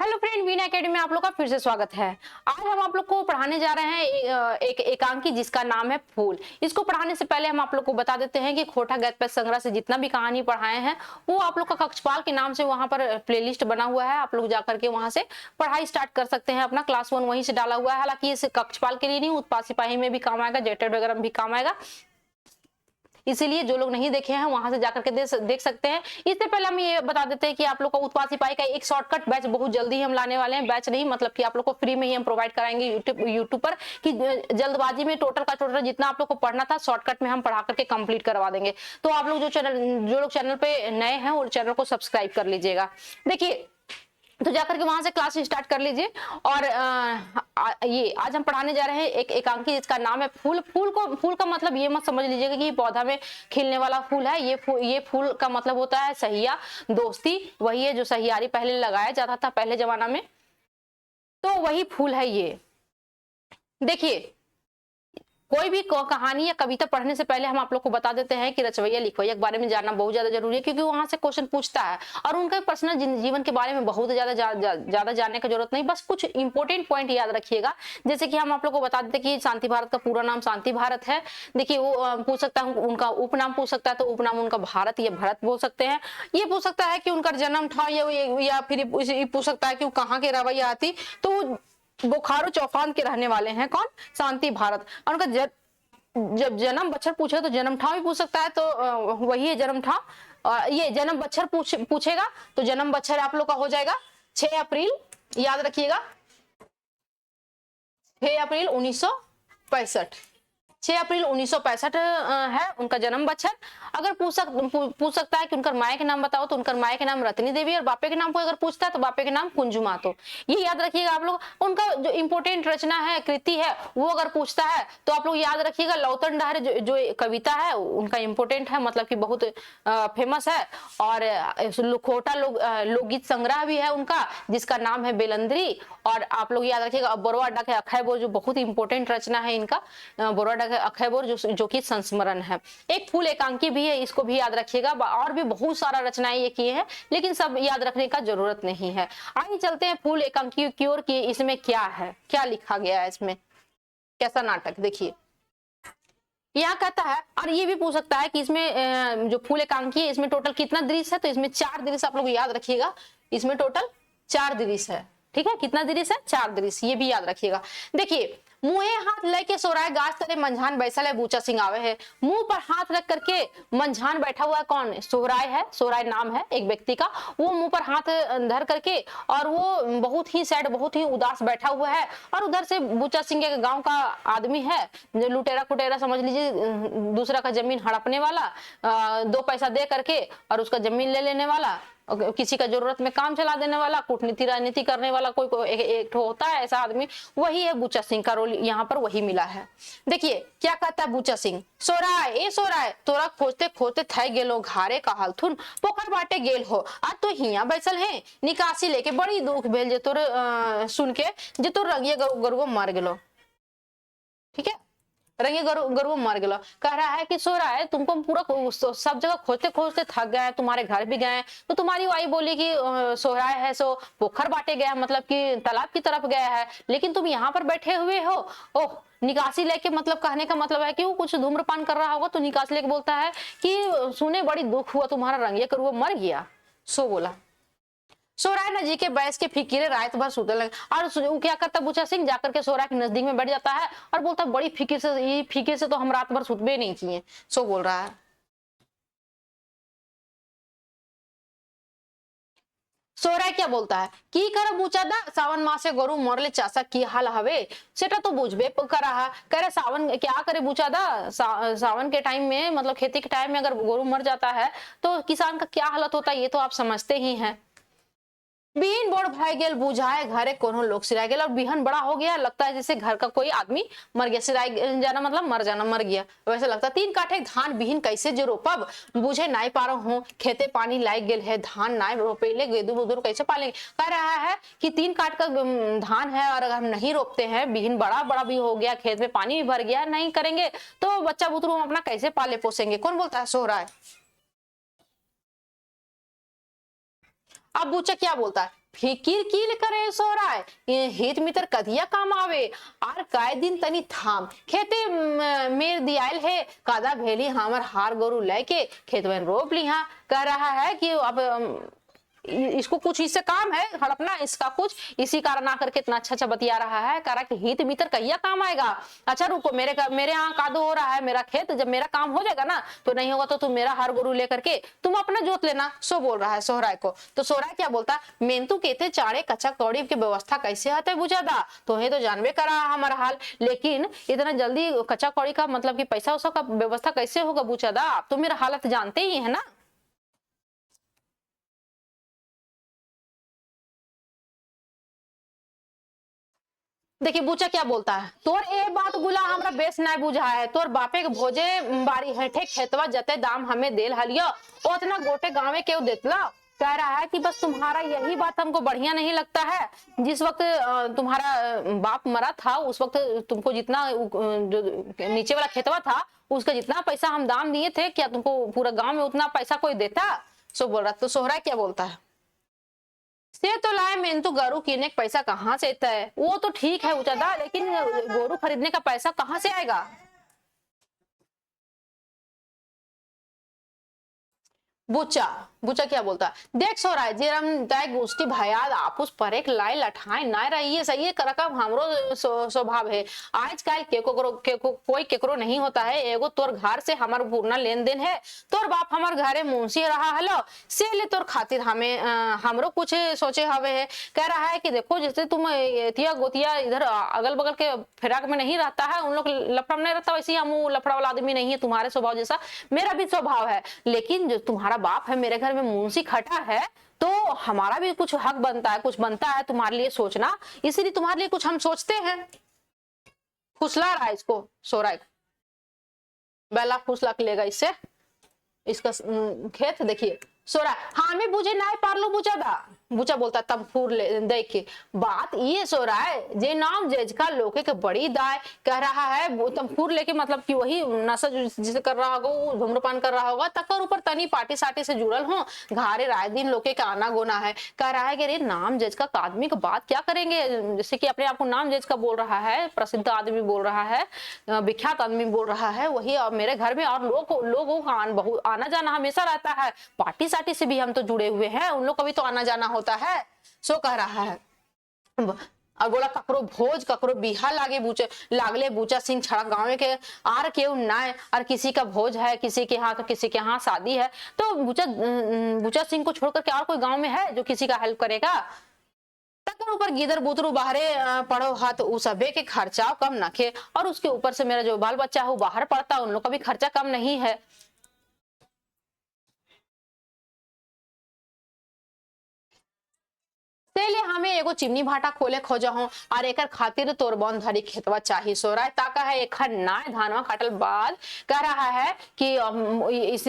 Hello friend, Veena academy में आप लोग का फिर से स्वागत है। आज हम आप लोग को पढ़ाने जा रहे हैं एक एकांकी जिसका नाम है फूल। इसको पढ़ाने से पहले हम आप लोग को बता देते हैं कि खोटा गद्य संग्रह से जितना भी कहानी पढ़ाए हैं वो आप लोग का कक्षपाल के नाम से वहां पर प्लेलिस्ट बना हुआ है। आप लोग जाकर के वहां से पढ़ाई स्टार्ट कर सकते हैं। अपना क्लास 1 वहीं से डाला हुआ है। हालांकि इस कक्षपाल के लिए नहीं, उत्पाद सिपाही में भी काम आएगा, जेटेड वगैरह में भी काम आएगा। इसीलिए जो लोग नहीं देखे हैं वहां से जाकर के देख सकते हैं। इससे पहले हम ये बता देते हैं कि आप लोग को उत्पाद सिपाही का एक शॉर्टकट बैच बहुत जल्दी ही हम लाने वाले हैं। बैच नहीं, मतलब कि आप लोग को फ्री में ही हम प्रोवाइड कराएंगे यूट्यूब पर, कि जल्दबाजी में टोटल का टोटल जितना आप लोग को पढ़ना था शॉर्टकट में हम पढ़ा करके कंप्लीट करवा देंगे। तो आप लोग जो लोग चैनल पे नए हैं वो चैनल को सब्सक्राइब कर लीजिएगा। देखिए, तो जाकर के वहां से क्लास स्टार्ट कर लीजिए। और ये आज हम पढ़ाने जा रहे हैं एक एकांकी जिसका नाम है फूल। फूल का मतलब ये मत समझ लीजिएगा कि पौधा में खिलने वाला फूल है। ये फूल का मतलब होता है सहिया, दोस्ती। वही है जो सहियारी पहले लगाया जाता था पहले जमाना में, तो वही फूल है ये। देखिए, कोई भी कहानी या कविता पढ़ने से पहले हम आप लोग को बता देते हैं कि रचवैया लिखवैया के बारे में जानना बहुत ज्यादा जरूरी है, क्योंकि वहां से क्वेश्चन पूछता है और उनके पर्सनल जीवन के बारे में बहुत ज्यादा जानने की जरूरत नहीं। बस कुछ इंपॉर्टेंट पॉइंट याद रखिएगा। जैसे कि हम आप लोग को बता देते कि शांति भारत का पूरा नाम शांति भारत है। देखिए, वो पूछ सकता है, उनका उपनाम पूछ सकता है, तो उपनाम उनका भारत या भरत बोल सकते हैं। ये पूछ सकता है कि उनका जन्म था या फिर पूछ सकता है कि वो कहाँ के रवैया आती, तो बोखारो चौफान के रहने वाले हैं। कौन? शांति भारत। और उनका जब जन्म बच्छर पूछे तो जन्म ठाव भी पूछ सकता है, तो वही है जन्म ठाव। ये जन्म बच्छर पूछेगा तो जन्म बच्छर आप लोग का हो जाएगा 6 अप्रैल। याद रखिएगा, 6 अप्रैल 1965। 6 अप्रैल 1965 है उनका जन्म बच्छर। अगर पूछ सकता है कि उनका माए के नाम बताओ, तो उनका माए के नाम रत्नी देवी, और बापे के नाम को अगर पूछता है तो बापे के नाम कुंजू मातो। ये याद रखिएगा आप लोग। उनका जो इंपोर्टेंट रचना है, कृति है, वो अगर पूछता है तो आप लोग याद रखिएगा लौतन डहर जो कविता है उनका इंपोर्टेंट है, मतलब कि बहुत फेमस है। और खोटा लोकगीत संग्रह भी है उनका जिसका नाम है बेलंद्री। और आप लोग याद रखिएगा बोरवा अड्डा के अखय बोर, जो बहुत इंपॉर्टेंट रचना है इनका, बोरवा अड्डा के अखय बोर, जो कि संस्मरण है। एक फूल एकांकी भी है, इसको भी याद रखिएगा। और भी बहुत सारा रचनाएं ये किए हैं, लेकिन सब याद रखने का जरूरत नहीं है। आइए चलते हैं फूल एकांकी की ओर कि इसमें क्या है, क्या लिखा गया है, इसमें कैसा नाटक। देखिए, यहाँ कहता है, और ये भी पूछ सकता है कि इसमें जो फूल एकांकी है इसमें टोटल कितना दृश्य है, तो इसमें 4 दृश्य आप लोग याद रखिएगा। इसमें टोटल 4 दृश्य है। ठीक है, कितना दृश्य है? 4 दृश्य, ये भी याद रखिएगा। देखिए, मुंहे हाथ लेके सोराय गाछ तले मंझान बैसल है, बूचा सिंह आवे है। मुंह पर हाथ रख करके मंझान बैठा हुआ है। कौन? सोहराय है, सोहराय नाम है एक व्यक्ति का। वो मुंह पर हाथ धर करके, और वो बहुत ही सैड, बहुत ही उदास बैठा हुआ है। और उधर से बूचा सिंह के गांव का आदमी है, जो लुटेरा कुटेरा समझ लीजिए, दूसरा का जमीन हड़पने वाला, 2 पैसा दे करके और उसका जमीन ले लेने वाला, किसी का जरूरत में काम चला देने वाला, कूटनीति राजनीति करने वाला कोई एक होता है ऐसा आदमी। वही है बूचा सिंह का रोल, यहाँ पर वही मिला है। देखिए क्या कहता है बूचा सिंह। सोराय ए सोराय, तोरा खोजते खोजते थक गेलो, घारे का हालथुन पोखर बाटे गेल हो, आज तो हिया बैसल है, निकासी लेके बड़ी दुख भेल जे तोर सुन के, जे तोर रंगिए गरुआ मर गेलो। ठीक है, रंगे गरुआ मर गया। कह रहा है कि सो रहा है, तुमको पूरा सब जगह खोजते खोजते थक गए, तुम्हारे घर भी गए, तो तुम्हारी वाई बोली कि सो रहा है सो पोखर बांटे गया, मतलब कि तालाब की तरफ गया है, लेकिन तुम यहाँ पर बैठे हुए हो। ओह, निकासी लेके, मतलब कहने का मतलब है कि वो कुछ धूम्रपान कर रहा होगा, तो निकासी लेके बोलता है कि सुने बड़ी दुख हुआ, तुम्हारा रंगे गरुआ मर गया। सो बोला। सोराय नजी के बैस के फिकिरे रात भर सुते लगे। और वो क्या करता बूचा सिंह, जाकर के सोराय के नजदीक में बैठ जाता है और बोलता है बड़ी फिकिर से तो हम रात भर सुतबे नहीं किए। सो बोल रहा है। सोराय क्या बोलता है की कर बूचा दा, सावन मासे गोरु मरले चासा की हाल हवे, सेटा तो बुझबे कर रहा। कह रहे सावन क्या करे बूचा दा, सावन के टाइम में, मतलब खेती के टाइम में अगर गोरु मर जाता है तो किसान का क्या हालत होता है, ये तो आप समझते ही हैं। बिहन बड़ भाई गेल बुझाए घरे कोनो लोग सिराय गेल, और बिहन बड़ा हो गया, लगता है जैसे घर का कोई आदमी मर गया। सिराय जाना मतलब मर जाना, मर गया वैसे लगता। 3 काठे धान बिहन कैसे जो रोपब, बुझे नाई पारो हूँ, खेते पानी लाइक गेल है, धान नाई रोपेले गेदू बुदूर कैसे पालेंगे। कह रहा है कि 3 काठ का धान है और अगर हम नहीं रोपते हैं, बिहन बड़ा बड़ा भी हो गया, खेत में पानी भी भर गया, नहीं करेंगे तो बच्चा बुतरू हम अपना कैसे पाले पोसेंगे। कौन बोलता है? सोहराय। अब बूचा क्या बोलता है फिकिर कील करे सो रहा है, ये हित मित्र कदिया काम आवे। और काय दिन तनी थाम खेते मेर दियाल है, कादा भेली हमर हार गोरु लेके खेत में रोप लिहा। कह रहा है कि अब इसको कुछ इससे काम है हड़पना, इसका कुछ इसी कारण आकर के इतना अच्छा अच्छा बतिया रहा है। कह रहा कि हित मित्र कहिया काम आएगा। अच्छा रुको, मेरे यहाँ कादो हो रहा है, मेरा खेत, जब मेरा काम हो जाएगा ना तो नहीं होगा तो तुम मेरा हर गुरु लेकर के तुम अपना जोत लेना। सो बोल रहा है सोहराय को। तो सोहराय क्या बोलता, मेंतु कहते चारे कच्चा कौड़ी की व्यवस्था कैसे आते बुझादा, तो तो जानबे करा हमारा हाल, लेकिन इतना जल्दी कच्चा कौड़ी का मतलब कि पैसा उसा का व्यवस्था कैसे होगा बुझादा, आप तो मेरा हालत जानते ही है ना। देखिए बूचा क्या बोलता है, तोर ए बात गुला हमरा बेस ना बुझा है, तोर बापे के भोजे बारी हेठे खेतवा जते दाम हमें देल हलियो उतना गोटे गांवे केव देतला। कह रहा है कि बस तुम्हारा यही बात हमको बढ़िया नहीं लगता है। जिस वक्त तुम्हारा बाप मरा था उस वक्त तुमको जितना जो नीचे वाला खेतवा था उसका जितना पैसा हम दाम दिए थे, क्या तुमको पूरा गांव में उतना पैसा कोई देता। सो बोल रहा, तो सोहरा क्या बोलता है, से तो लाए मैंने तो गोरू कीने का पैसा कहाँ से आता है, वो तो ठीक है उचादा, लेकिन गोरू खरीदने का पैसा कहाँ से आएगा। बुच्चा बुच्चा क्या बोलता है, देख सो रहा है जे हम तय गोष्ठी भयाद आपुस पर एक लाई लठाए ना रही है, सही है करकम हमरो स्वभाव है। आजकल कोई केकरो नहीं होता है। एगो तोर घर से हमार पूर्ण लेन देन है, तोर बाप हमार घरे मुंशी रहा हलो, से ले तोर खातिर हमें हमरो कुछ सोचे हवे है। कह रहा है कि देखो जैसे तुम एतिया गोतिया इधर अगल बगल के फिराक में नहीं रहता है, उन लोग लफड़ा में नहीं रहता, वैसे ही हम लफड़ा वाला आदमी नहीं है तुम्हारे स्वभाव जैसा, मेरा भी स्वभाव है। लेकिन जो तुम्हारा बाप है मेरे घर में मुंशी खटा है, तो हमारा भी कुछ हक बनता है, कुछ बनता है तुम्हारे लिए सोचना, इसीलिए तुम्हारे लिए कुछ हम सोचते हैं। फुसला रहा है इसको सो रहा है, बेला फुसला के लेगा इससे इसका खेत देखिए सोरा। हाँ मैं बुझे ना पारलो बुझा दा, बुचा बोलता तब फूर ले देख के बात ये सो रहा है जे नाम जज का लोके के बड़ी दाय। कह रहा है वो तमफूर लेके मतलब कि वही नशा जिसे कर रहा होगा, वो धूम्रपान कर रहा होगा, तकर ऊपर तनी पार्टी साटी से जुड़ल हो, घारे राय दिन लोके का आना गोना है। कह रहा है कि अरे नाम जज का आदमी का बात क्या करेंगे, जैसे कि अपने आप को नाम जज का बोल रहा है, प्रसिद्ध आदमी बोल रहा है, विख्यात आदमी बोल रहा है, वही मेरे घर में और लोगों का आना जाना हमेशा रहता है, पार्टी साटी से भी हम तो जुड़े हुए हैं, उन लोग का भी तो आना जाना होता है। सो कह रहा है और बोला ककरो भोज ककरो बिहा लागे बूचे लागले बूचा सिंह छड़ा गांव के आर केउ नाय, और किसी का भोज है किसी के यहाँ तो किसी के यहाँ शादी है, तो बूचा सिंह को छोड़कर के और कोई गांव में है जो किसी का हेल्प करेगा। तकर ऊपर गिदर बुतरू बाहरे पढ़ो हाथ उस सभे के खर्चा कम नखे, और उसके ऊपर से मेरा जो बाल बच्चा है वो बाहर पढ़ता, उन लोग का भी खर्चा कम नहीं है। तेले हमें एगो चिमनी भाटा खोले खोजा हो, और एकर खातिर तोर बन धरी खेतवा चाहिए सोरा ताका है एक नाय धानवा काटल बाद। कह रहा है कि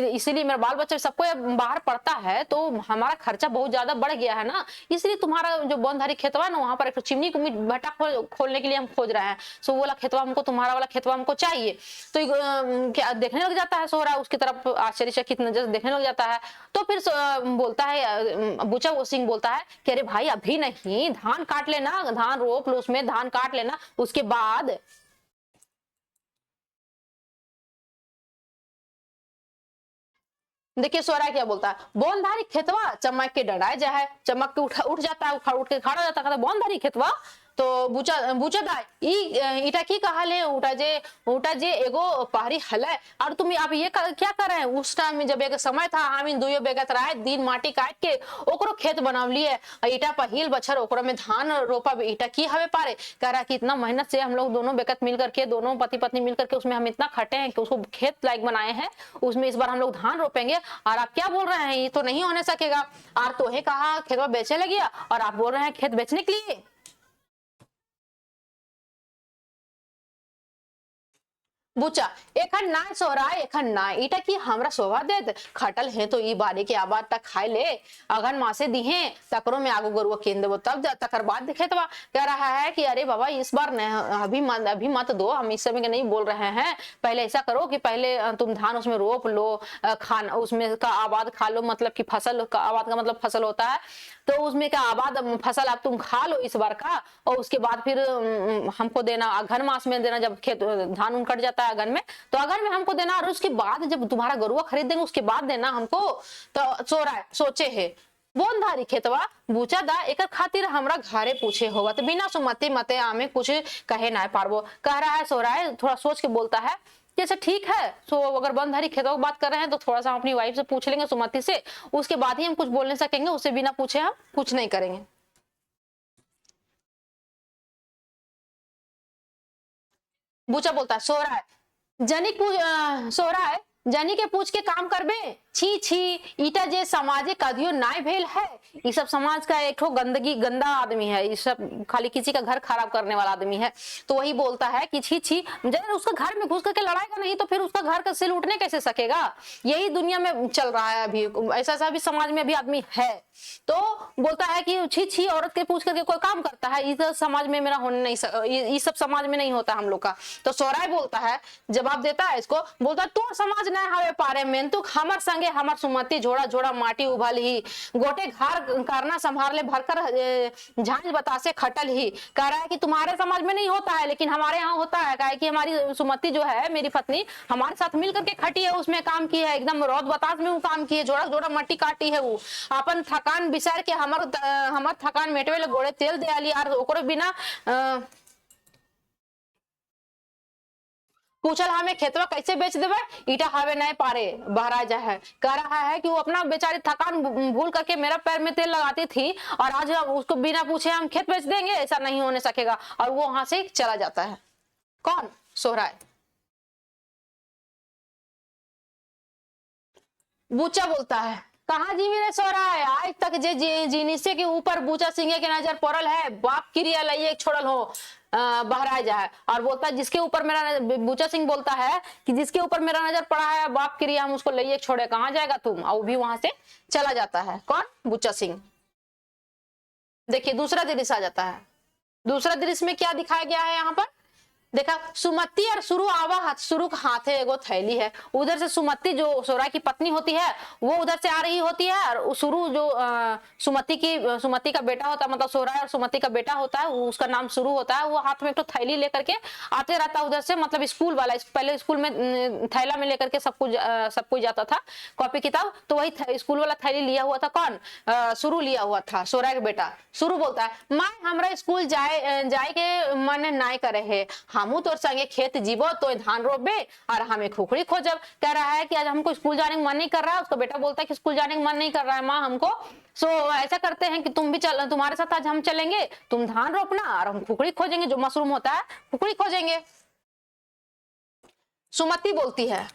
इसीलिए मेरा बाल बच्चा सबको बाहर पड़ता है तो हमारा खर्चा बहुत ज्यादा बढ़ गया है ना, इसलिए तुम्हारा जो बन धरी खेतवा ना वहां पर एक चिमनी भाटा खोलने के लिए हम खोज रहे हैं। सो वाला खेतवा हमको, तुम्हारा वाला खेतवा हमको चाहिए। तो क्या देखने लग जाता है सोरा उसकी तरफ आश्चर्यचकित नजर देखने लग जाता है। तो फिर बोलता है बुचा वो सिंह बोलता है कि अरे भाई अभी नहीं, धान काट लेना, धान रोप लो, उसमें धान काट लेना, उसके बाद देखिए सोरा क्या बोलता है, बौनधारी खेतवा चमक के डराए जाए, चमक के उठ जाता है, उठ के खड़ा जाता है, बौनधारी खेतवा। तो बुचा बुचा दाई इटा की कहा ले उटा जे एगो पहाड़ी हले, और तुम अब ये क्या कर रहे हैं, उस टाइम में जब एक समय था हम इन दुयो बेगत रहे दिन माटी काट के ओकरो खेत बनवली है, ईटा पहिल बछर ओकरो में धान रोपा, ईटा की हवे पारे। कह रहा कि इतना मेहनत से हम लोग दोनों बेगत मिल करके, दोनों पति पत्नी मिल करके उसमें हम इतना खटे हैं कि उसको खेत लायक बनाए हैं, उसमें इस बार हम लोग धान रोपेंगे, और आप क्या बोल रहे हैं ये तो नहीं होने सकेगा। और तोहे कहा खेतवा बेचे लगी और आप बोल रहे हैं खेत बेचने के लिए। बुचा एखन ना सोहराय एखन ना इटा की हमरा शोभा देत खटल है तो ई बारी के आबाद तक खाए ले अगन मासे दिहे तकरो में आगो गरुआ केन देबो तब तकर बाद दिखे तो कह रहा है कि अरे बाबा इस बार अभी मत दो, हम इस समय के नहीं बोल रहे हैं, पहले ऐसा करो कि पहले तुम धान उसमें रोप लो, खान उसमें का आबाद खा लो, मतलब कि फसल का आबाद का मतलब फसल होता है, तो उसमें का आबाद फसल आप तुम खा लो इस बार का, और उसके बाद फिर हमको देना अघन मास में देना, जब खेत धान उन कट जाता है अगन में तो अगन में हमको देना, और उसके बाद जब तुम्हारा गरुआ खरीद देंगे उसके बाद देना हमको। तो सो रहा है सोचे है बोन धारी खेतवा बूचा दा एकर खातिर हमरा घरे पूछे होगा तो बिना सुमति मते आमे कुछ कहे ना पारबो, कह रहा है सो रहा है थोड़ा सोच के बोलता है जैसे ठीक है। सो अगर बंधारी खेतों की बात कर रहे हैं तो थोड़ा सा हम अपनी वाइफ से पूछ लेंगे सुमति से, उसके बाद ही हम कुछ बोल नहीं सकेंगे, उससे बिना पूछे हम कुछ नहीं करेंगे। बूचा बोलता है सो रहा है जनिक सो रहा है जनी के पूछ के काम करबे, छी छी ईटा जे सामाजिक कदियो नाय भेल है, ये सब समाज का एक ठो गंदगी गंदा आदमी है, ये सब खाली किसी का घर खराब करने वाला आदमी है। तो वही बोलता है कि छी छी जब उसका घर में घुस करके लड़ाएगा नहीं तो फिर उसका घर का सिल उठने कैसे सकेगा, यही दुनिया में चल रहा है अभी, ऐसा सा भी समाज में अभी आदमी है। तो बोलता है कि छी छी औरत के पूछ करके कोई काम करता है, इस समाज में मेरा होने नहीं, ये सब समाज में नहीं होता हम लोग का। तो सोहराय बोलता है जवाब देता है इसको, बोलता है तू समाज न हवे पारे में तू हमर संगे हमर सुमति झोड़ा झोड़ा माटी उभल ही गोटे घर करना संभाल ले भरकर झांझ बतासे खटल ही, कह रहा है कि तुम्हारे समाज में नहीं होता है लेकिन हमारे यहाँ होता है, कहा कि हमारी सुमति जो है मेरी पत्नी हमारे साथ मिल करके खटी है, उसमें काम की है, एकदम रौद बतास में वो काम की है, झोड़ा झोड़ा मट्टी काटी है, वो अपन थकान बिसार के हमर थकान मेटवे ले गोड़े तेल दे आली और ओकरो बिना पूछल हमें खेतवा कैसे बेच देवे, ईटा हवे नहीं पारे बहरा जा है, कह रहा है कि वो अपना बेचारी थकान भूल करके मेरा पैर में तेल लगाती थी और आज उसको बिना पूछे हम खेत बेच देंगे, ऐसा नहीं होने सकेगा, और वो वहां से चला जाता है। कौन सोहराय बूचा बोलता है कहा जी मेरे सोहराय आज तक जे जिनिसे के ऊपर बूचा सिंह के नजर पड़ल है बाप क्रिया लइए छोड़ल हो बहराया जाए, और बोलता है जिसके ऊपर मेरा बूचा सिंह बोलता है कि जिसके ऊपर मेरा नजर पड़ा है बाप क्रिया हम उसको लइए छोड़े, कहाँ जाएगा तुम, और वो भी वहां से चला जाता है। कौन बूचा सिंह। देखिए दूसरा दृश्य आ जाता है, दूसरा दृश्य में क्या दिखाया गया है यहाँ पर, देखा सुमति और सुरु आवा हाथ, सुरु का हाथ है एगो थैली है, उधर से सुमति जो सोहराय की पत्नी होती है वो उधर से आ रही होती है, और सुरु जो सुमति का बेटा होता है, मतलब सोहराय और सुमति का बेटा होता है उसका नाम सुरु होता है, वो हाथ में एक तो थैली लेकर के आते रहता है उधर से, मतलब स्कूल वाला, पहले स्कूल में थैला में लेकर के सब कुछ जाता था कॉपी किताब, तो वही स्कूल वाला थैली लिया हुआ था, कौन सुरु लिया हुआ था सोहराय का बेटा। सुरु बोलता है माँ हमरा स्कूल जाए के मन नाय करे है, हमू तोर संगे खेत जीबो तो धान रोपबे और हमें खुखड़ी खोजब, कह रहा है कि आज हमको स्कूल जाने का मन नहीं कर रहा है, उसका बेटा बोलता है कि स्कूल जाने का मन नहीं कर रहा है माँ हमको, सो ऐसा करते हैं कि तुम भी चल, तुम्हारे साथ आज हम चलेंगे, तुम धान रोपना और हम खुखड़ी खोजेंगे, जो मशरूम होता है खुखड़ी खोजेंगे। सुमति बोलती है,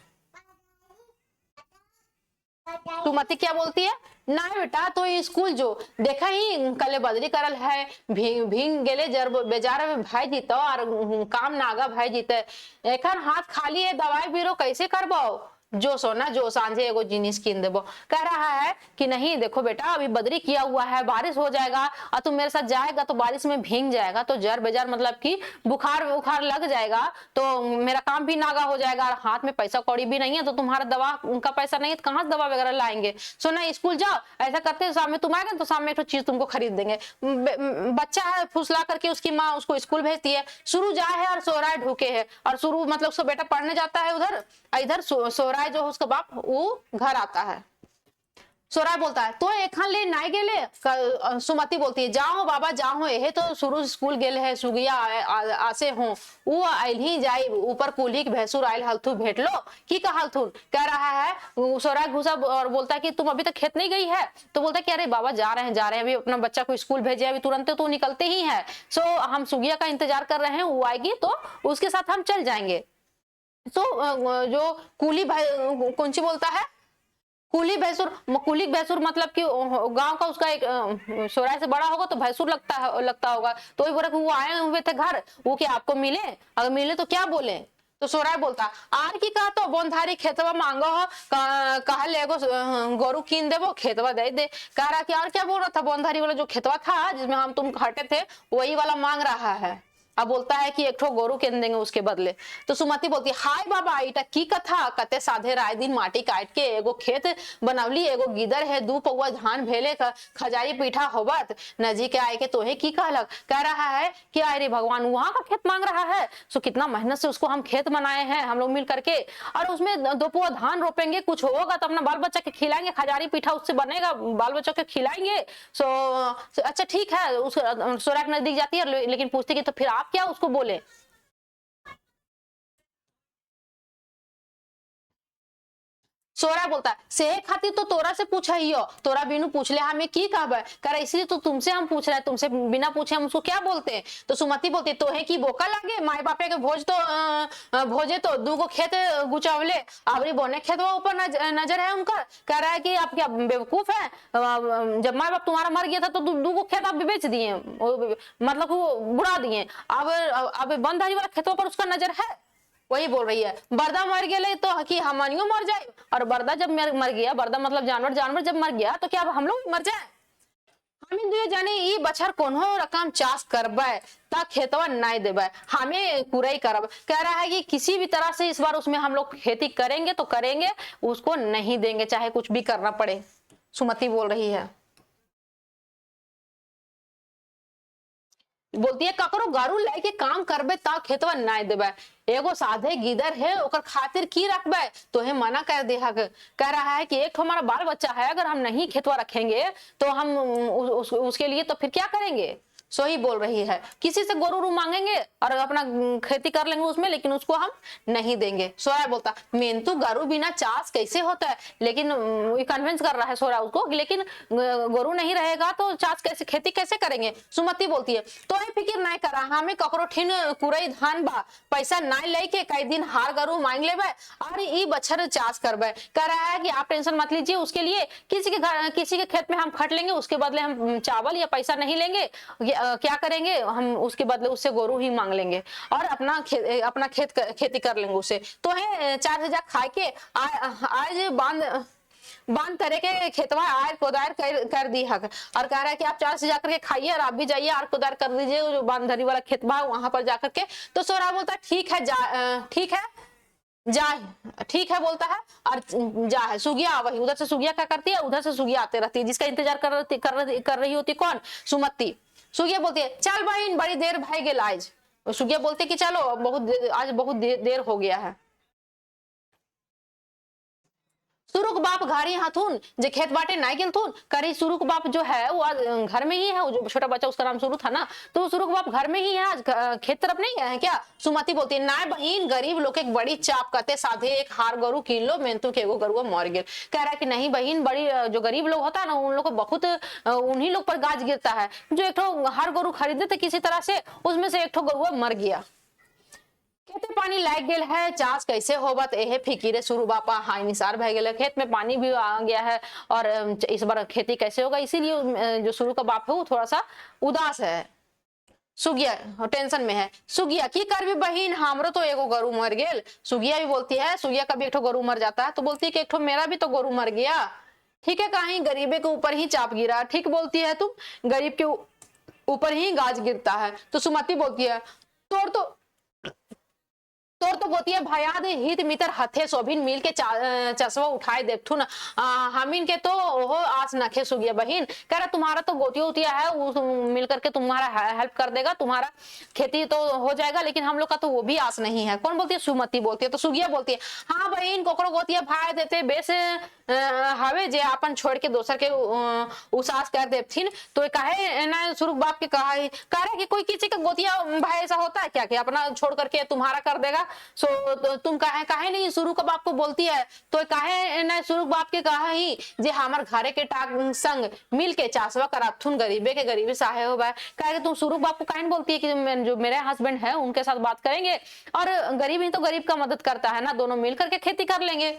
सुमति क्या बोलती है ना बेटा तो स्कूल जो देखा ही कल बदली करल है, भींग गेले जर बेजार में भाई जीतो और काम नागा भाई जीते, एखन हाथ खाली है दवाई बीरो कैसे करबो, जो सोना जो सांझे एगो जिनिस कीन देबो, कह रहा है कि नहीं देखो बेटा अभी बदरी किया हुआ है बारिश हो जाएगा और तुम मेरे साथ जाएगा तो बारिश में भींग जाएगा तो जर बेजार मतलब कि बुखार बुखार लग जाएगा तो मेरा काम भी नागा हो जाएगा, और हाथ में पैसा कौड़ी भी नहीं है तो तुम्हारा दवा का पैसा नहीं है तो कहाँ से दवा वगैरह लाएंगे, सो ना स्कूल जाओ, ऐसा करते शाम में तुम आएगा तो शाम में एक चीज तुमको खरीद देंगे। बच्चा है फुसला करके उसकी माँ उसको स्कूल भेजती है, शुरू जाए है और सोहराय ढूके है, और शुरू मतलब उसका बेटा पढ़ने जाता है उधर, इधर सोहराय जो उसका बाप वो घर आता है। सोहराय बोलता है तो एखन ले नाई गेले, सुमति बोलती है जाओ बाबा जाओ, यही तो शुरू स्कूल गेले है सुगिया आसे हो, वो आयल ही जाए ऊपर कुली के भैंसुर आयल हलथू भेट लो की का हलथुन, कह रहा है सोहराय घुसा और बोलता है कि तुम अभी तक खेत नहीं गई है, तो बोलता है कि अरे बाबा जा रहे हैं अभी अपना बच्चा को स्कूल भेजे अभी तुरंत तो निकलते ही है, सो हम सुगिया का इंतजार कर रहे हैं, वो आएगी तो उसके साथ हम चल जाएंगे। तो जो कुली कौन सी बोलता है कुली भैंसुर मतलब कि गांव का उसका एक सोहराय से बड़ा होगा तो भैंसुर लगता होगा, तो वही बोला कि वो आए हुए थे घर, वो क्या आपको मिले, अगर मिले तो क्या बोले, तो सोराय बोलता आर की कहा तो बोनधारी खेतवा मांगो हो, कहा लेगो गोरू कीन देवो खेतवा दे दे। कह रहा कि और क्या बोल रहा था, बोनधारी वाला जो खेतवा था जिसमें हम तुम हटे थे वही वाला मांग रहा है। अब बोलता है कि एक ठो गोरू केन देंगे उसके बदले। तो सुमति बोलती हाय बाबा इटा की कथा, कते साधे राय दिन माटी काट के एगो खेत बनवली, एगो गिदर है, दू पौवा धान भेले खजारी पीठा होबत, नजी के आए के तोहे की कहलक। कह रहा है कि अरे भगवान वहां का खेत मांग रहा है, सो कितना मेहनत से उसको हम खेत बनाए हैं हम लोग मिल करके, और उसमें दो पौवा धान रोपेंगे, कुछ होगा तो अपना बाल बच्चा के खिलाएंगे, खजारी पीठा उससे बनेगा, बाल बच्चों के खिलाएंगे। सो अच्छा ठीक है। उस सोरा के नजदीक जाती है लेकिन पूछती कि तो फिर आप क्या उसको बोले। सोरा बोलता है सेहे खातिर तो तोरा से पूछा ही हो, तोरा बिनु पूछले हमें की कहबे। कह रहा इसलिए तो तुमसे हम पूछ रहे हैं, तुमसे बिना पूछे हम उसको क्या बोलते हैं। तो सुमति बोलती तो है कि बोका लागे, माए बापे के भोज तो भोजे तो दूगो खेत गुचावले, आवरी बोने खेतवा ऊपर नजर है उनका। कह रहा है कि आप क्या बेवकूफ है, जब माए बाप तुम्हारा मर गया था तो दूगो खेत आप बेच दिए, मतलब वो बुड़ा दिए, अब बंधारी वाला खेतों पर उसका नजर है। वही बोल रही है बरदा मर गए तो कि हमनियो मर जाए, और बरदा जब मर गया, बरदा मतलब जानवर, जानवर जब मर गया तो क्या अब हम लोग मर जाए। हम दुए जाने ई बछर कोनो रकम चाष करबे ता खेतवा नहीं देबे, हमें कुरई करब। कह रहा है कि किसी भी तरह से इस बार उसमें हम लोग खेती करेंगे तो करेंगे, उसको नहीं देंगे चाहे कुछ भी करना पड़े। सुमति बोल रही है, बोलती है ककरो गारू लेके काम करबे ता खेतवा नहीं देबे, एगो साधे गिदर है ओकर खातिर की रखबे, तो हे मना कर दे हक। कह रहा है कि एक हमारा बाल बच्चा है, अगर हम नहीं खेतवा रखेंगे तो हम उसके लिए तो फिर क्या करेंगे। सो ही बोल रही है किसी से गोरू मांगेंगे और अपना खेती कर लेंगे उसमें, लेकिन उसको हम नहीं देंगे। सोरा बोलता मेनतू गारू बिना चाष कैसे होता है, लेकिन कन्विंस कर रहा है सोरा उसको, लेकिन गोरू नहीं रहेगा तो चाष कैसे, खेती कैसे करेंगे। सुमति बोलती है तो ही फिक्र नहीं करा, हमें ककरो ठिन कुरई धान बा, पैसा नहीं लेके कई दिन हार गरू मांग लेबे और ई बछर चाष करबे। कह रहा है कि आप टेंशन मत लीजिए, उसके लिए किसी के खेत में हम खट लेंगे, उसके बदले हम चावल या पैसा नहीं लेंगे, क्या करेंगे हम उसके बदले उससे गोरू ही मांग लेंगे और अपना खेती कर लेंगे उससे। तो है 4 खाए के आज बांध करे के खेतवा आर कोदार कर दी हक, और कह रहा है कि आप 4 से जाकर के खाइए और आप भी जाइए आर कोदार कर दीजिए जो बांधरी वाला खेतवा है वहां पर जाकर के। तो सोरा बोलता ठीक है ठीक है जा, ठीक है बोलता है और जा है। सुगिया वही उधर से सुगिया क्या करती है, उधर से सुगिया आते रहती है, जिसका इंतजार कर रही होती कौन, सुमति। सुगिया बोलती है चल बहन बड़ी देर भाई गेल आज। सुगिया बोलते कि चलो आज बहुत देर हो गया है। सुरुक बाप घाड़ी हाथुन जे खेत बाटे नहीं गेल थून, करी सुरुक बाप जो है वो आज घर में ही है, वो जो छोटा बच्चा उसका नाम सुरु था ना, तो सुरुक बाप घर में ही है, आज खेत तरफ नहीं गए हैं क्या। सुमति बोलती है ना बहन गरीब लोग एक बड़ी चाप करते साधे एक हार गरु कीन लो, मेनतू के एगो गरुआ मर गेल। कह रहा है कि नहीं बहन, बड़ी जो गरीब लोग होता है ना उन लोग को बहुत उन्हीं लोग पर गाज गिरता है, जो एक ठो हार गरु खरीदे थे किसी तरह से, उसमें से एक ठो गरुआ मर गया। खेते पानी लाग गेल है, चाष कैसे होबत एहे फिकिरे शुरू बापा हाई निसार भय गेल, खेत में पानी भी आ गया है और इस बार खेती कैसे होगा, इसीलिए जो शुरू का बाप है वो थोड़ा सा उदास है। सुगिया टेंशन में है। सुगिया की करबी बहिन, हमरो तो एगो गरु मर गेल। सुगिया भी बोलती है, सुगिया का भी एक ठो गरु मर जाता है तो बोलती है कि एक ठो मेरा भी तो गरु मर गया। ठीक है कहीं गरीबे के ऊपर ही चाप गिरा, ठीक बोलती है तुम, गरीब के ऊपर ही गाज गिरता है। तो सुमति बोलती है तोर तो गोतिया भयाद हित मितर हथे सोभिन मिल के चसवा उठाए देखथु न, हमीन के तो ओहो आस नखे सुगिया बहिन। कह रहा तुम्हारा तो गोतिया उतिया है वो मिल करके तुम्हारा हेल्प कर देगा, तुम्हारा खेती तो हो जाएगा, लेकिन हम लोग का तो वो भी आस नहीं है। कौन बोलती है, सुमति बोलती है। तो सुगिया बोलती है हाँ बहिन कोकरो गोतिया भाई देते बेस हवे जे अपन छोड़ के दोसर के उसास कर देथिन, तो काहे ना सुरुख बाप के कहा कि कोई किसी का गोतिया भाई ऐसा होता है क्या कि अपना छोड़ करके तुम्हारा कर देगा। सो तो तुम काहे नहीं शुरू का बाप को बोलती है, तो काहे न शुरू बाप के कहा ही जे हमार घरे के टाक संग मिल के चासवा कराथुन गरीबे के गरीबी सहाय हो बा। कहे तुम शुरू बाप को काहे बोलती है कि जो मेरे हस्बैंड है उनके साथ बात करेंगे और गरीब ही तो गरीब का मदद करता है ना, दोनों मिल करके खेती कर लेंगे।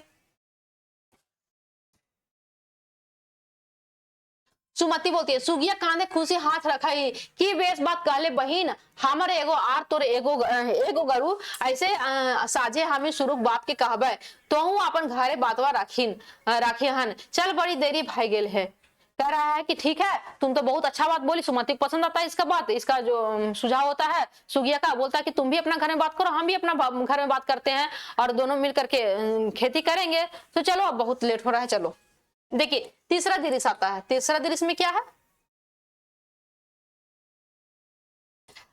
सुमति बोलती है सुगिया कांधे खुशी हाथ रखाई की बेस बात कहले बहिन हमर एगो आर तोर एगो गरु ऐसे साझे हमें शुरू बाप के कहबे तो हूँ अपन घरे बातवा राखी हन चल बड़ी देरी भाई गेल है। कह रहा है कि ठीक है तुम तो बहुत अच्छा बात बोली, सुमति को पसंद आता है इसका बात, इसका जो सुझाव होता है सुगिया का। बोलता है कि तुम भी अपना घर में बात करो, हम भी अपना घर में बात करते हैं और दोनों मिल करके खेती करेंगे। तो चलो अब बहुत लेट हो रहा है, चलो। देखिए तीसरा दृश्य आता है। तीसरा दृश्य में क्या है,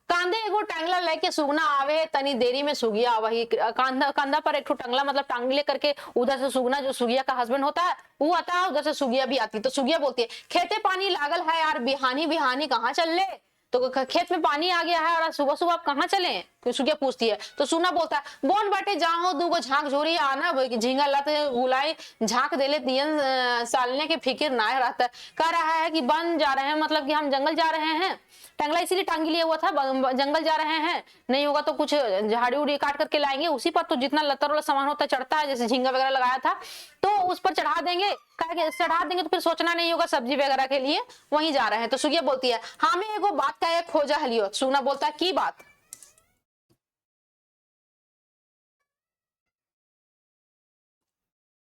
कांधे एगो टांगला लेके सुगना आवे तनी देरी में सुगिया वही कांधा पर एक टंगला मतलब टांग ले करके उधर से सुगना जो सुगिया का हस्बैंड होता है वो आता है, उधर से सुगिया भी आती। तो सुगिया बोलती है खेते पानी लागल है यार, बिहानी बिहानी कहाँ चल ले, तो खेत में पानी आ गया है और सुबह सुबह आप कहाँ चले, तो सुगिया पूछती है। तो सुना बोलता है बोन बाटे जाओ दूगो झांक झोरी आना झींगा लाते बुलाई झांक देले दियन सालने के फिक्र ना रहता है। कह रहा है कि बन जा रहे हैं मतलब कि हम जंगल जा रहे हैं, टंगला इसीलिए टांगी लिया हुआ था, जंगल जा रहे हैं, नहीं होगा तो कुछ झाड़ी उड़ी काट करके लाएंगे, उसी पर तो जितना लतर वाला सामान होता है चढ़ता है, जैसे झींगा वगैरह लगाया था तो उस पर चढ़ा देंगे, चढ़ा देंगे तो फिर सोचना नहीं होगा सब्जी वगैरह के लिए, वहीं जा रहे हैं। तो सुगिया बोलती है हमें एगो बात का एक खोजा हलियो। सुना बोलता है की बात,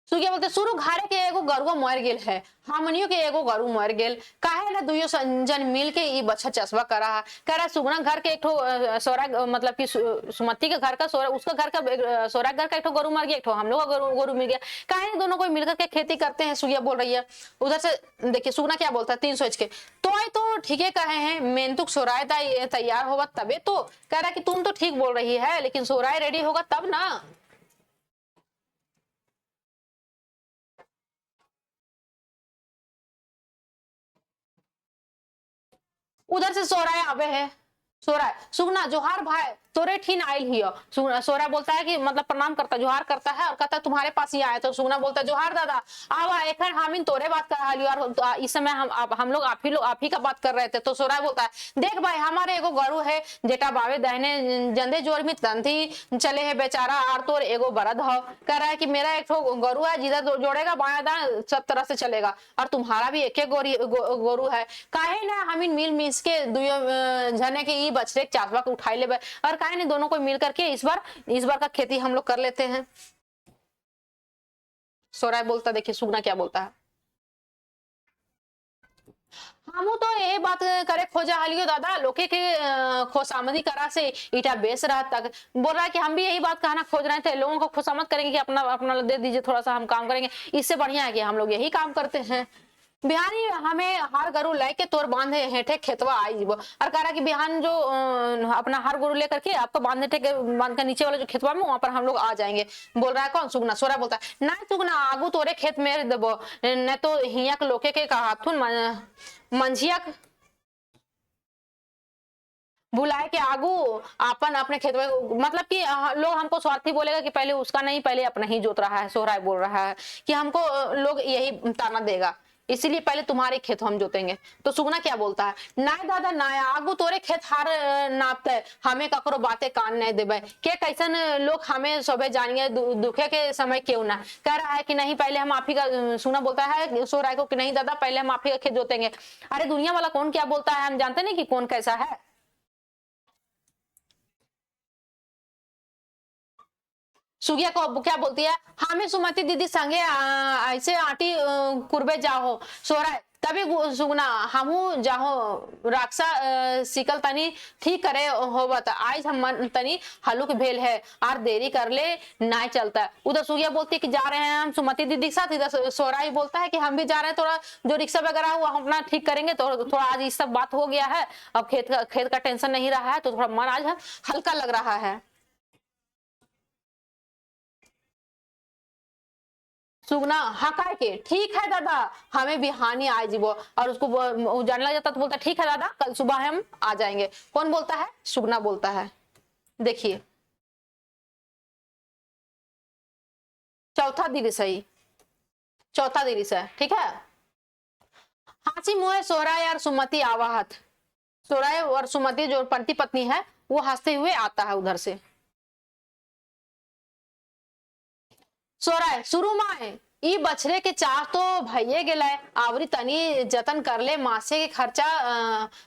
सुगिया बोलते शुरू घारे के एगो गरुआ मर गेल है, हमनियो के एगो गरु मर गेल, काहे ना दुइयो जन मिल के ई बच्चा चसवा करा है। कह रहा सुगना घर के एक ठो सोरा मतलब कि सुमति के घर का सोरा, उसका घर का सोरा घर का एक ठो गरु मर गया, एक ठो हम लोग का गरु मिल गया, काहे ना दोनों को मिलकर के खेती करते हैं। सुगिया बोल रही है। उधर से देखिए सुगना क्या बोलता है 3 सोच के, तो ठीक है कहे हैं मेनतुक सोराय तैयार होगा तबे तो। कह रहा कि तुम तो ठीक बोल रही है लेकिन सोराय रेडी होगा तब ना। उधर से सोराय आवे है। सोराय सुगना जोहार भाई तोरे ठीन आयल हियो। सोरा बोलता है कि मतलब प्रणाम करता जोहार करता है और कहता है तुम्हारे पास ही आया। तो सुगना बोलता है जोहार दादा आवा एखन हामिन तोरे बात कर रहा और इस समय हम लोग आप ही का बात कर रहे थे। तो सोरा बोलता है देख भाई हमारे एगो गरु है जेटा बावे दहने जंदे जोर में तंथी चले है बेचारा और तोर एगो बरद हो। कह रहा है कि मेरा एक गरु है जिधर जोड़ेगा बाया दाएं सब तरह से चलेगा और तुम्हारा भी एक गरु है, काहे ना हमिन मिल मिस के दुयो जने के ई बछड़े चासवा के उठाई ले और काहे ने दोनों को मिल करके इस बार का खेती हम लोग कर लेते हैं। सोराय बोलता देखिए सुगना क्या बोलता है, हमू तो यही बात करे खोजा हलियो दादा लोके के खोसामदी करा से ईटा बेच रहा तक। बोल रहा है कि हम भी यही बात कहना खोज रहे थे, लोगों को खुशामद करेंगे कि अपना अपना दे दीजिए थोड़ा सा हम काम करेंगे, इससे बढ़िया है कि हम लोग यही काम करते हैं। बिहानी हमें हर गरु लेके तोर बांधे हेठे खेतवा आई जीवो और कह रहा कि बिहान जो अपना हर गरु लेकर के आपको बांध के नीचे वाले जो खेतवा में वहां पर हम लोग आ जाएंगे। बोल रहा है कौन सुगना। सोरा बोलता है ना सुगना आगू तोरे खेत में देबो न तो हिया के लोके के कहाथुन मंझिया बुलाए के आगू अपन अपने खेत में मतलब कि लोग हमको स्वार्थी बोलेगा कि पहले उसका नहीं पहले अपना ही जोत रहा है। सोहराय बोल रहा है कि हमको लोग यही ताना देगा इसीलिए पहले तुम्हारे खेत हम जोतेंगे। तो सुगना क्या बोलता है ना दादा ना आगू तोरे खेत हार नापते हमें ककरो बातें कान नहीं देवे के कैसन लोग हमें सबे जानिए दुखे के समय क्यों ना। कह रहा है कि नहीं पहले हम आप ही का सुना बोलता है सोहराय को कि नहीं दादा पहले हम आप ही का खेत जोतेंगे। अरे दुनिया वाला कौन क्या बोलता है हम जानते नहीं कि कौन कैसा है। सुगिया को क्या बोलती है हमें सुमति दीदी संगे ऐसे आटी कुर्बे जाहो। सोहराय तभी सुगना हमू जाहो राक्षा सिकल तनी ठीक करे होवत आज हम तनी हलुक भेल है और देरी कर ले ना चलता है। उधर सुगिया बोलती है कि जा रहे हैं हम सुमति दीदी के साथ। इधर सोहराय बोलता है कि हम भी जा रहे हैं, थोड़ा जो रिक्शा वगैरह वो हम अपना ठीक करेंगे तो थोड़ा आज इस सब बात हो गया है, अब खेत का टेंशन नहीं रहा है तो थोड़ा मन आज हल्का लग रहा है। सुगना हकार के ठीक है दादा हमें बिहानी आ जीवो और उसको जानने लग जाता तो बोलता ठीक है दादा कल सुबह हम आ जाएंगे। कौन बोलता है सुगना बोलता है। देखिए चौथा दृश्य चौथा दृश्य है ठीक है। हाथी मुहे सोहराय और सुमति आवाहत। सोहराय और सुमति जो पति पत्नी है वो हंसते हुए आता है उधर से। सोहराय शुरू माए ई बछड़े के चार तो भइये गेलै, आवरी तनी जतन कर ले, मासे के खर्चा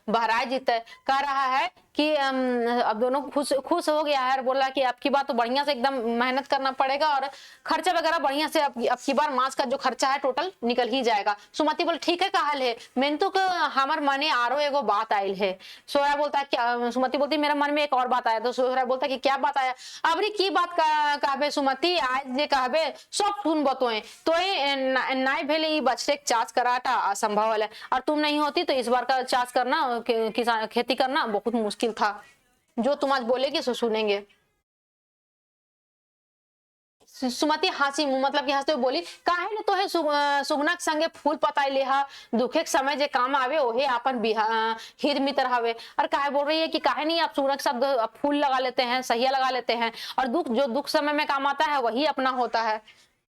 भराए जीते। कह रहा है कि अब दोनों खुश खुश हो गया है और बोला कि अब की बार तो बढ़िया से एकदम मेहनत करना पड़ेगा और खर्चा वगैरह बढ़िया से अब की बार मास का जो खर्चा है टोटल निकल ही जाएगा। सुमति बोले ठीक है कहल है, मैंने तो हमार मने आरो एगो बात आयल है। सोहरा बोलता है क्या, सुमति बोलती मेरे मन में एक और बात आया। तो सोहरा बोलता है कि क्या बात आया? अबरी की बात कहबे सुमति, आज जे कहबे सब सुन बतोए तो नाई भेले ई बछड़े चार्ज कराटा असंभव है, और तुम नहीं होती तो इस बार का चार्ज करना किसान खेती करना बहुत मुश्किल था। जो तुम आज बोलेगी सो सुनेंगे। सुमति हंसी, मतलब कि हंसते हुए बोली काहे ने तोहे सुगना के संगे फूल पताई लेहा, दुखे के समय जे काम आवे ओहे अपन हित मित्र हवे। और काहे बोल रही है कि काहे नहीं आप सुगना के साथ फूल लगा लेते हैं, सहिया लगा लेते हैं, और जो दुख समय में काम आता है वही अपना होता है।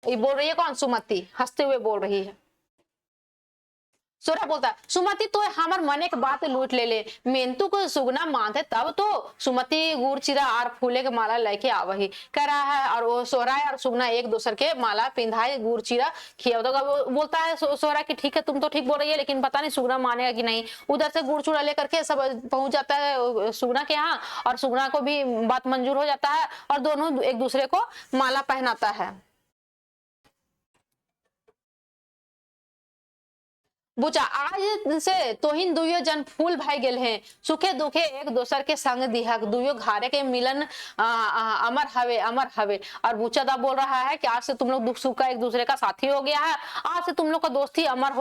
ये बोल रही है कौन? सुमति हंसते हुए बोल रही है। सोरा बोलता सुमति तो हमार मन एक बात लूट ले मेंतु को सुगना मानते तब तो सुमति गुड़ चिरा और फूले के माला लेके आवही कह रहा है। और वो सोहरा और सुगना एक दूसरे के माला पिंधाए गुड़ चिरा खिया। तो बोलता है सोहरा कि ठीक है तुम तो ठीक बोल रही है, लेकिन पता नहीं सुगना मानेगा कि नहीं। उधर से गुड़ चूड़ा लेकर के सब पहुंच जाता है सुगना के यहाँ, और सुगना को भी बात मंजूर हो जाता है और दोनों एक दूसरे को माला पहनाता है। बुचा आज से तोहिन दुयो जन फूल भाई गेल हैं, सुखे दुखे एक दोसर के संग दिहक, दुयो घारे के मिलन अमर हवे अमर हवे। और बुचा दा बोल रहा है कि आज से तुम लोग दुख सुख का एक दूसरे का साथी हो गया है, आज से तुम लोग का दोस्ती अमर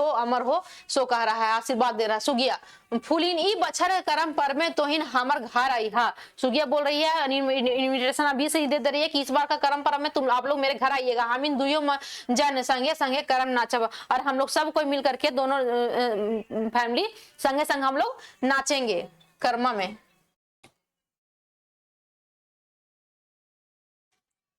हो सो कह रहा है, आशीर्वाद दे रहा है। सुगिया फूलिन ई बछर करम पर में तोहिन हमर घर आई हा। सुगिया बोल रही है इन्विटेशन अभी से ही दे रही है कि इस बार का करम परम में तुम आप लोग मेरे घर आइएगा, हम इन दुयो जन संगे संगे करम नाचब, और हम लोग सब कोई मिल करके दोनों फैमिली संगे संग हम लोग नाचेंगे कर्मा में।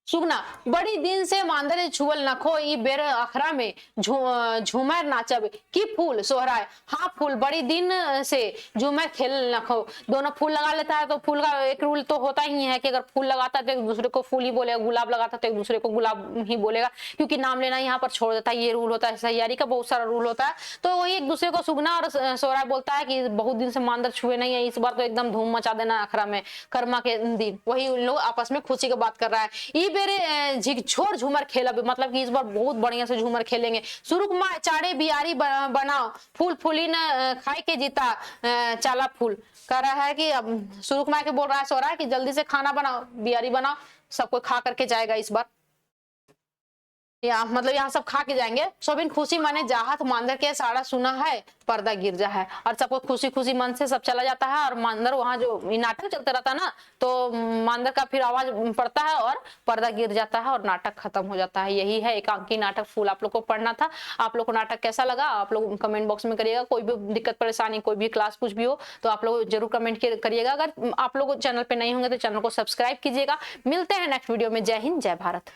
सुगना बड़ी दिन से मांदर छुअल नखो ई बेर अखरा में झूमर नाचब की फूल सोहराय। हाँ फूल बड़ी दिन से झूमर खेल नखो। दोनों फूल लगा लेता है तो फूल का एक रूल तो होता ही है कि अगर फूल लगाता है तो एक दूसरे को फूल ही बोलेगा, गुलाब लगाता है तो एक दूसरे को गुलाब ही बोलेगा, क्योंकि नाम लेना यहाँ पर छोड़ देता है। ये रूल होता है, सैयारी का बहुत सारा रूल होता है। तो वही एक दूसरे को सुगना और सोहराय बोलता है कि बहुत दिन से मांदर छुए नहीं है, इस बार तो एकदम धूम मचा देना अखरा में कर्मा के दिन। वही उन लोग आपस में खुशी की बात कर रहा है। झिकझोर झूमर खेला, मतलब कि इस बार बहुत बढ़िया से झूमर खेलेंगे। सुरुक माँ चाड़े बियारी बनाओ, फूल फूली न खाई के जीता चाला फूल। कह रहा है कि अब सुरुक माँ के बोल रहा है सो रहा है कि जल्दी से खाना बनाओ, बियारी बनाओ, सबको खा करके जाएगा इस बार। या मतलब यहाँ सब खा के जाएंगे। सोबिन खुशी माने जाहत मांदर के साड़ा सुना है पर्दा गिर जा है, और सबको खुशी खुशी मन से सब चला जाता है। और मांदर वहां जो नाटक चलता रहता है ना, तो मांदर का फिर आवाज पड़ता है और पर्दा गिर जाता है और नाटक खत्म हो जाता है। यही है एकांकी नाटक फूल, आप लोग को पढ़ना था। आप लोग को नाटक कैसा लगा आप लोग कमेंट बॉक्स में करिएगा। कोई भी दिक्कत परेशानी, कोई भी क्लास कुछ भी हो तो आप लोग जरूर कमेंट करिएगा। अगर आप लोग चैनल पे नहीं होंगे तो चैनल को सब्सक्राइब कीजिएगा। मिलते हैं नेक्स्ट वीडियो में। जय हिंद, जय भारत।